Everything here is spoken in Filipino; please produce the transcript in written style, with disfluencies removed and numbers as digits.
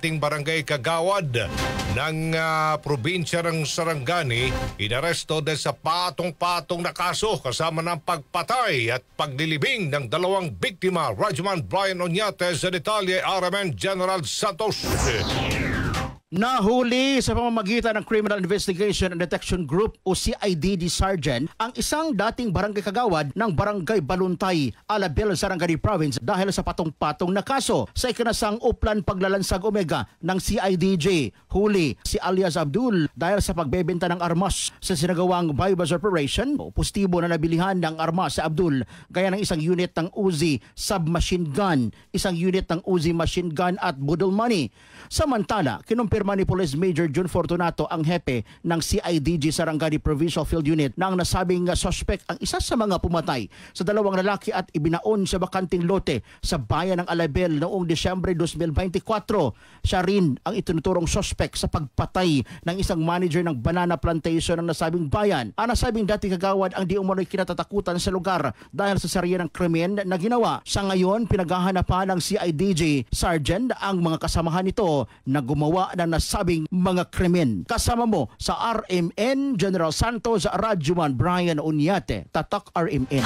dating barangay kagawad ng probinsya ng Sarangani, inaresto dahil sa patong-patong na kaso kasama ng pagpatay at paglilibing ng dalawang biktima. Rajuman Brian Oñate sa detalye, RMN General Santos. Nahuli sa pamamagitan ng Criminal Investigation and Detection Group o CIDD Sergeant ang isang dating barangay kagawad ng Barangay Baluntay, Alabel, Sarangani Province dahil sa patong-patong na kaso sa ikinasang uplan paglalansag Omega ng CIDJ. Huli si alias Abdul dahil sa pagbebenta ng armas sa sinagawang bypass operation. Positibo na nabilihan ng armas sa Abdul gaya ng isang unit ng Uzi submachine gun, isang unit ng Uzi machine gun at budol money. Samantala, kinumpirma ni Police Major June Fortunato, ang hepe ng CIDG Sarangani Provincial Field Unit, na ang nasabing suspect ang isa sa mga pumatay sa dalawang lalaki at ibinaon sa bakanting lote sa bayan ng Alabel noong Disyembre 2024. Siya rin ang itinuturong suspect sa pagpatay ng isang manager ng banana plantation ng nasabing bayan. Ang nasabing dating kagawad ang di umano'y kinatatakutan sa lugar dahil sa serye ng krimen na ginawa. Sa ngayon, pinaghahanapan ng CIDG Sergeant ang mga kasamahan nito na gumawa ng nasabing mga krimen. Kasama mo sa RMN General Santos, Rajuman Brian Oñate, Tatak RMN.